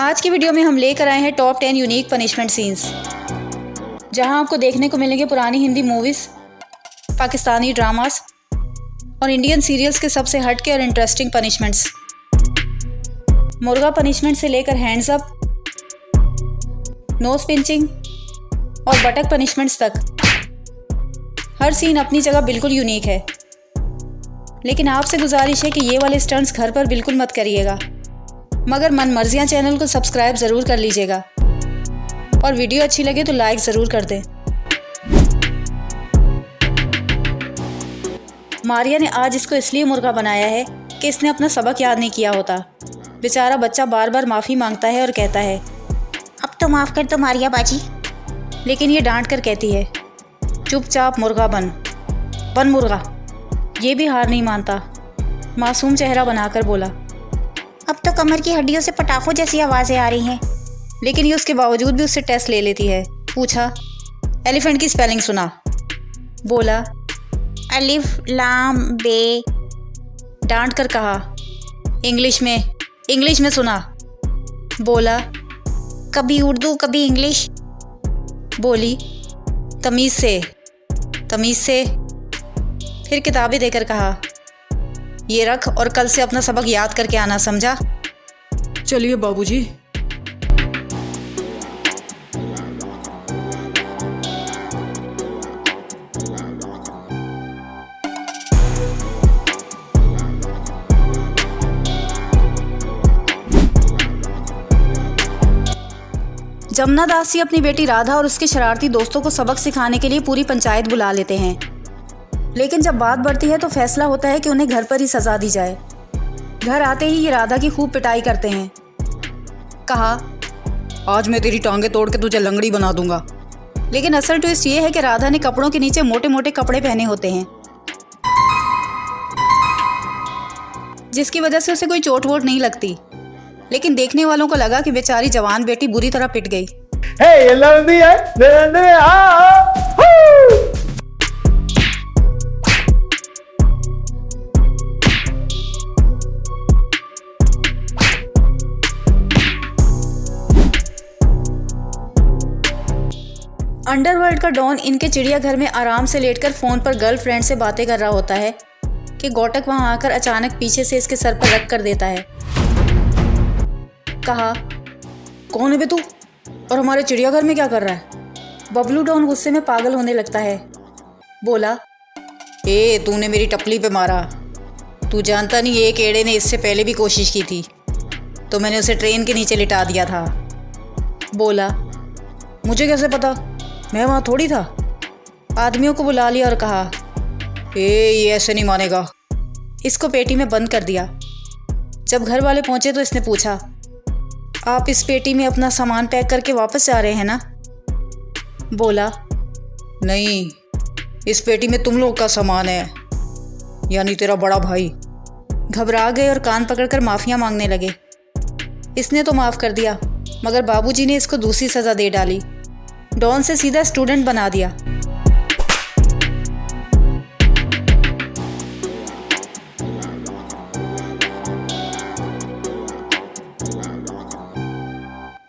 आज की वीडियो में हम लेकर आए हैं टॉप 10 यूनिक पनिशमेंट सीन्स, जहां आपको देखने को मिलेंगे पुरानी हिंदी मूवीज़, पाकिस्तानी ड्रामास और इंडियन सीरियल्स के सबसे हटके और इंटरेस्टिंग पनिशमेंट्स। मुर्गा पनिशमेंट से लेकर हैंड्स अप, नोज पिंचिंग और बटक पनिशमेंट्स तक, हर सीन अपनी जगह बिल्कुल यूनिक है। लेकिन आपसे गुजारिश है कि ये वाले स्टंट्स घर पर बिल्कुल मत करिएगा, मगर मन मर्जियाँ चैनल को सब्सक्राइब ज़रूर कर लीजिएगा और वीडियो अच्छी लगे तो लाइक ज़रूर कर दें। मारिया ने आज इसको इसलिए मुर्गा बनाया है कि इसने अपना सबक याद नहीं किया होता। बेचारा बच्चा बार बार माफ़ी मांगता है और कहता है, अब तो माफ़ कर दो मारिया बाजी। लेकिन ये डांट कर कहती है, चुपचाप मुर्गा बन मुर्गा। ये भी हार नहीं मानता, मासूम चेहरा बनाकर बोला, अब तो कमर की हड्डियों से पटाखों जैसी आवाज़ें आ रही हैं। लेकिन ये उसके बावजूद भी उससे टेस्ट ले लेती है। पूछा, एलिफेंट की स्पेलिंग सुना। बोला, अलिफ लाम बे। डांट कर कहा, इंग्लिश में सुना। बोला, कभी उर्दू कभी इंग्लिश। बोली, तमीज़ से। फिर किताबें देकर कहा, ये रख और कल से अपना सबक याद करके आना, समझा? चलिए बाबूजी। जमुना दास जी अपनी बेटी राधा और उसके शरारती दोस्तों को सबक सिखाने के लिए पूरी पंचायत बुला लेते हैं। लेकिन जब बात बढ़ती है तो फैसला होता है कि उन्हें घर पर ही सजा दी जाए। घर आते ही ये राधा की खूब पिटाई करते हैं। कहा, आज मैं तेरी टांगे तोड़ के तुझे लंगड़ी बना दूंगा। लेकिन असल ट्विस्ट ये है कि राधा ने कपड़ों के नीचे मोटे मोटे कपड़े पहने होते हैं, जिसकी वजह से उसे कोई चोट वोट नहीं लगती। लेकिन देखने वालों को लगा कि बेचारी जवान बेटी बुरी तरह पिट गई। अंडरवर्ल्ड का डॉन इनके चिड़ियाघर में आराम से लेटकर फ़ोन पर गर्लफ्रेंड से बातें कर रहा होता है कि गोटक वहां आकर अचानक पीछे से इसके सर पर रख कर देता है। कहा, कौन है बे तू और हमारे चिड़ियाघर में क्या कर रहा है? बबलू डॉन गुस्से में पागल होने लगता है। बोला, तूने मेरी टपली पे मारा। तू जानता नहीं, एक एड़े ने इससे पहले भी कोशिश की थी तो मैंने उसे ट्रेन के नीचे लिटा दिया था। बोला, मुझे कैसे पता, मैं वहाँ थोड़ी था। आदमियों को बुला लिया और कहा, ये ऐसे नहीं मानेगा। इसको पेटी में बंद कर दिया। जब घर वाले पहुंचे तो इसने पूछा, आप इस पेटी में अपना सामान पैक करके वापस जा रहे हैं ना? बोला, नहीं, इस पेटी में तुम लोग का सामान है, यानी तेरा बड़ा भाई। घबरा गए और कान पकड़कर माफियाँ मांगने लगे। इसने तो माफ़ कर दिया, मगर बाबूजी ने इसको दूसरी सज़ा दे डाली। डॉन से सीधा स्टूडेंट बना दिया।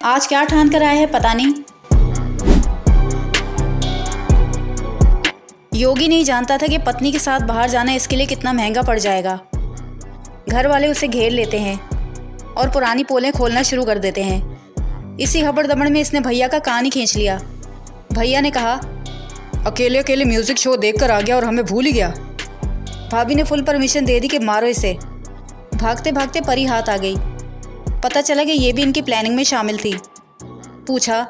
आज क्या ठान कर आया है पता नहीं। योगी नहीं जानता था कि पत्नी के साथ बाहर जाना इसके लिए कितना महंगा पड़ जाएगा। घर वाले उसे घेर लेते हैं और पुरानी पोलें खोलना शुरू कर देते हैं। इसी हबड़-दबड़ में इसने भैया का कान ही खींच लिया। भैया ने कहा, अकेले अकेले म्यूजिक शो देखकर आ गया और हमें भूल ही गया। भाभी ने फुल परमिशन दे दी कि मारो इसे। भागते भागते परी हाथ आ गई। पता चला कि ये भी इनकी प्लानिंग में शामिल थी। पूछा,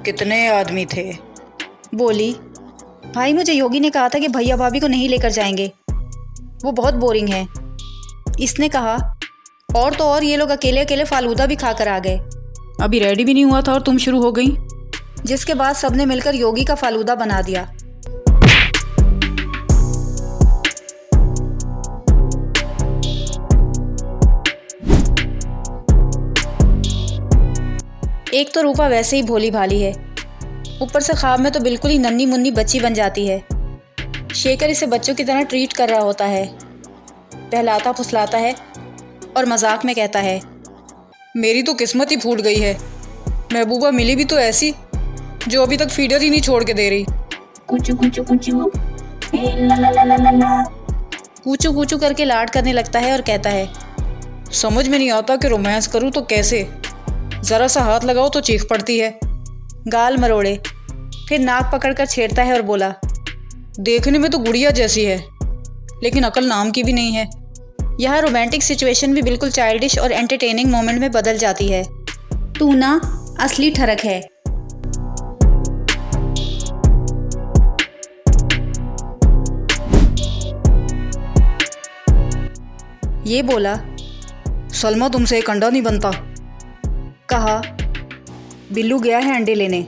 कितने आदमी थे? बोली, भाई मुझे योगी ने कहा था कि भैया भाभी को नहीं लेकर जाएंगे, वो बहुत बोरिंग है। इसने कहा, और तो और ये लोग अकेले अकेले फालूदा भी खाकर आ गए। अभी रेडी भी नहीं हुआ था और तुम शुरू हो गई। जिसके बाद सबने मिलकर योगी का फालूदा बना दिया। एक तो रूपा वैसे ही भोली भाली है, ऊपर से ख्वाब में तो बिल्कुल ही नन्ही मुन्नी बच्ची बन जाती है। शेखर इसे बच्चों की तरह ट्रीट कर रहा होता है, बहलाता फुसलाता है और मजाक में कहता है, मेरी तो किस्मत ही फूट गई है। महबूबा मिली भी तो ऐसी जो अभी तक फीडर ही नहीं छोड़ के दे रही। कूचू कूचू करके लाड करने लगता है और कहता है, समझ में नहीं आता कि रोमांस करूँ तो कैसे। ज़रा सा हाथ लगाओ तो चीख पड़ती है। गाल मरोड़े, फिर नाक पकड़कर छेड़ता है और बोला, देखने में तो गुड़िया जैसी है, लेकिन अकल नाम की भी नहीं है। यह रोमांटिक सिचुएशन भी बिल्कुल चाइल्डिश और एंटरटेनिंग मोमेंट में बदल जाती है। तू ना असली ठरक है। ये बोला, सलमा तुमसे एक अंडा नहीं बनता। कहा, बिल्लू गया है अंडे लेने,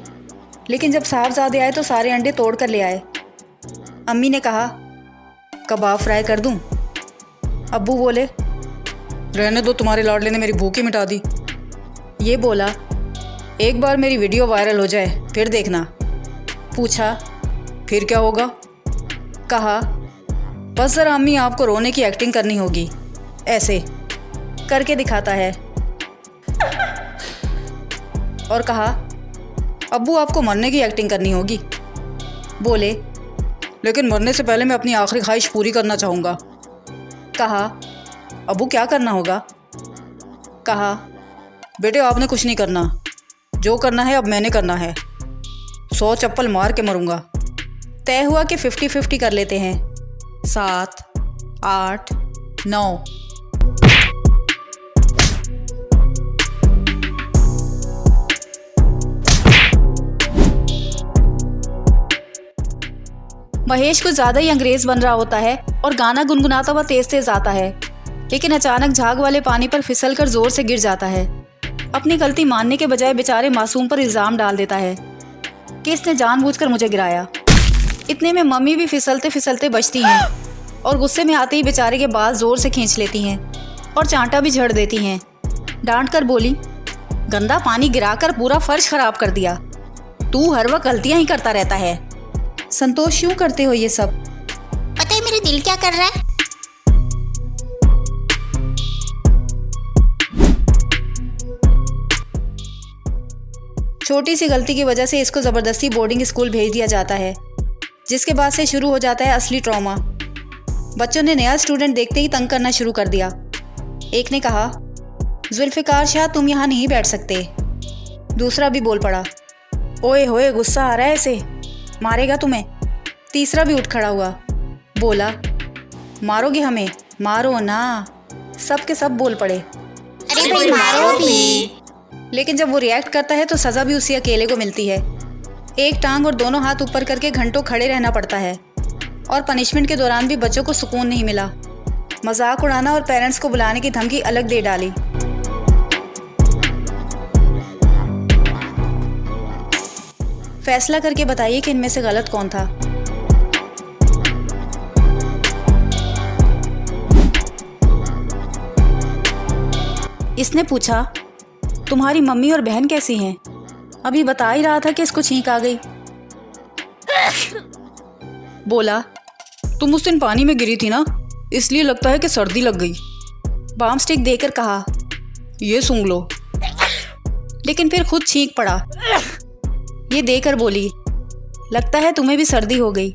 लेकिन जब साहबजादे आए तो सारे अंडे तोड़ कर ले आए। अम्मी ने कहा, कबाब फ्राई कर दूं? अब्बू बोले, रहने दो, तुम्हारे लाडले ने मेरी भूख ही मिटा दी। ये बोला, एक बार मेरी वीडियो वायरल हो जाए फिर देखना। पूछा, फिर क्या होगा? कहा, बस ज़रा अम्मी आपको रोने की एक्टिंग करनी होगी, ऐसे करके दिखाता है। और कहा, अब्बू आपको मरने की एक्टिंग करनी होगी। बोले, लेकिन मरने से पहले मैं अपनी आखिरी ख्वाहिश पूरी करना चाहूँगा। कहा, अब्बू क्या करना होगा? कहा, बेटे आपने कुछ नहीं करना, जो करना है अब मैंने करना है। 100 चप्पल मार के मरूंगा। तय हुआ कि 50-50 कर लेते हैं। 7, 8, 9। महेश कुछ ज़्यादा ही अंग्रेज बन रहा होता है और गाना गुनगुनाता हुआ तेज तेज आता है, लेकिन अचानक झाग वाले पानी पर फिसलकर जोर से गिर जाता है। अपनी गलती मानने के बजाय बेचारे मासूम पर इल्ज़ाम डाल देता है कि इसने जानबूझकर मुझे गिराया। इतने में मम्मी भी फिसलते फिसलते बचती हैं और गुस्से में आते ही बेचारे के बाल जोर से खींच लेती हैं और चांटा भी झड़ देती हैं। डांट कर बोली, गंदा पानी गिराकर पूरा फर्श खराब कर दिया। तू हर वक्त गलतियां ही करता रहता है। संतोष, क्यों करते हो ये सब? पता है मेरा दिल क्या कर रहा है? छोटी सी गलती की वजह से इसको ज़बरदस्ती बोर्डिंग स्कूल भेज दिया जाता है, जिसके बाद से शुरू हो जाता है असली ट्रॉमा। बच्चों ने नया स्टूडेंट देखते ही तंग करना शुरू कर दिया। एक ने कहा, जुल्फ़िकार शाह तुम यहाँ नहीं बैठ सकते। दूसरा भी बोल पड़ा, ओए होए गुस्सा आ रहा है इसे, मारेगा तुम्हें। तीसरा भी उठ खड़ा हुआ, बोला, मारोगे हमें? मारो ना। सब के सब बोल पड़े, अरे भाई मारो भी। लेकिन जब वो रिएक्ट करता है तो सज़ा भी उसी अकेले को मिलती है। एक टांग और दोनों हाथ ऊपर करके घंटों खड़े रहना पड़ता है और पनिशमेंट के दौरान भी बच्चों को सुकून नहीं मिला। मजाक उड़ाना और पेरेंट्स को बुलाने की धमकी अलग दे डाली। फैसला करके बताइए कि इनमें से गलत कौन था। इसने पूछा, तुम्हारी मम्मी और बहन कैसी हैं? अभी बता ही रहा था कि इसको छींक आ गई। बोला, तुम उस दिन पानी में गिरी थी ना, इसलिए लगता है कि सर्दी लग गई। बाम स्टिक देकर कहा, ये सूंघ लो। लेकिन फिर खुद छींक पड़ा। ये देकर बोली, लगता है तुम्हें भी सर्दी हो गई।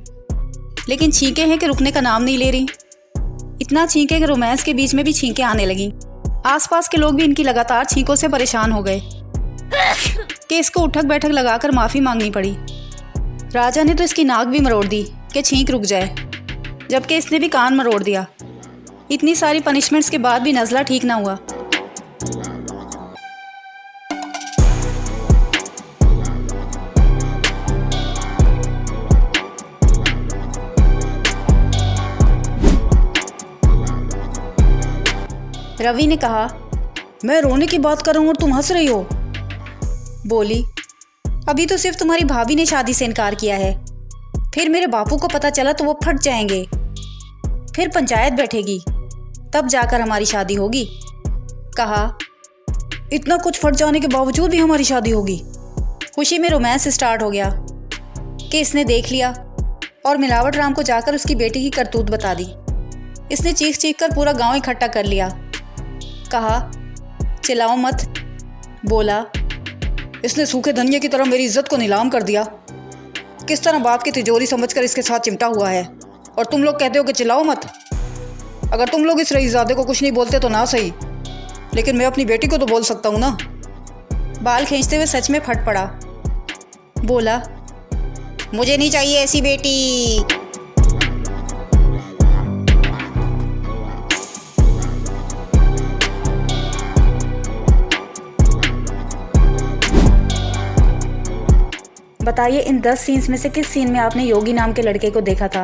लेकिन छींके हैं कि रुकने का नाम नहीं ले रही। इतना छींके कि रोमांस के बीच में भी छींकें आने लगी। आसपास के लोग भी इनकी लगातार छींकों से परेशान हो गए कि इसको उठक बैठक लगाकर माफ़ी मांगनी पड़ी। राजा ने तो इसकी नाक भी मरोड़ दी कि छींक रुक जाए, जबकि इसने भी कान मरोड़ दिया। इतनी सारी पनिशमेंट्स के बाद भी नज़ला ठीक ना हुआ। रवि ने कहा, मैं रोने की बात कर रहा हूँ और तुम हंस रही हो। बोली, अभी तो सिर्फ तुम्हारी भाभी ने शादी से इनकार किया है, फिर मेरे बापू को पता चला तो वो फट जाएंगे, फिर पंचायत बैठेगी, तब जाकर हमारी शादी होगी। कहा, इतना कुछ फट जाने के बावजूद भी हमारी शादी होगी। खुशी में रोमांस स्टार्ट हो गया कि इसने देख लिया और मिलावट राम को जाकर उसकी बेटी की करतूत बता दी। इसने चीख चीख कर पूरा गांव इकट्ठा कर लिया। कहा, चिल्लाओ मत, बोला, इसने सूखे धनिये की तरह मेरी इज्जत को नीलाम कर दिया। किस तरह बाप की तिजोरी समझकर इसके साथ चिमटा हुआ है, और तुम लोग कहते हो कि चिल्लाओ मत। अगर तुम लोग इस रईसज़ादे को कुछ नहीं बोलते तो ना सही, लेकिन मैं अपनी बेटी को तो बोल सकता हूँ ना। बाल खींचते हुए सच में फट पड़ा। बोला, मुझे नहीं चाहिए ऐसी बेटी। बताइए इन 10 सीन्स में से किस सीन में आपने योगी नाम के लड़के को देखा था।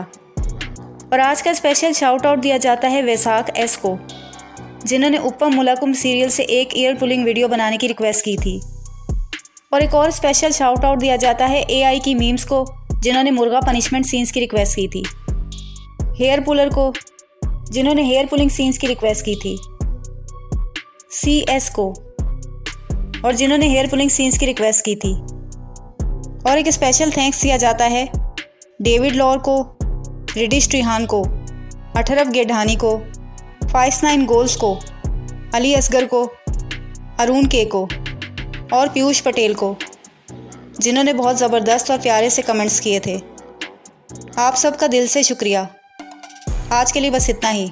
और आज का स्पेशल शाउट आउट दिया जाता है वैशाख एस को, जिन्होंने उपम मुलाकुम सीरियल से एक ईयर पुलिंग वीडियो बनाने की रिक्वेस्ट की थी। और एक और स्पेशल शाउट आउट दिया जाता है AI की मीम्स को, जिन्होंने मुर्गा पनिशमेंट सीन्स की रिक्वेस्ट की थी। हेयर पुलर को, जिन्होंने हेयर पुलिंग सीन्स की रिक्वेस्ट की थी। CS को, और जिन्होंने हेयर पुलिंग सीन्स की रिक्वेस्ट की थी। और एक स्पेशल थैंक्स दिया जाता है डेविड लॉर को, रिडिश ट्रिहान को, अठरफ गेढ़ानी को, 59 गोल्स को, अली असगर को, अरुण के को और पीयूष पटेल को, जिन्होंने बहुत ज़बरदस्त और प्यारे से कमेंट्स किए थे। आप सबका दिल से शुक्रिया। आज के लिए बस इतना ही।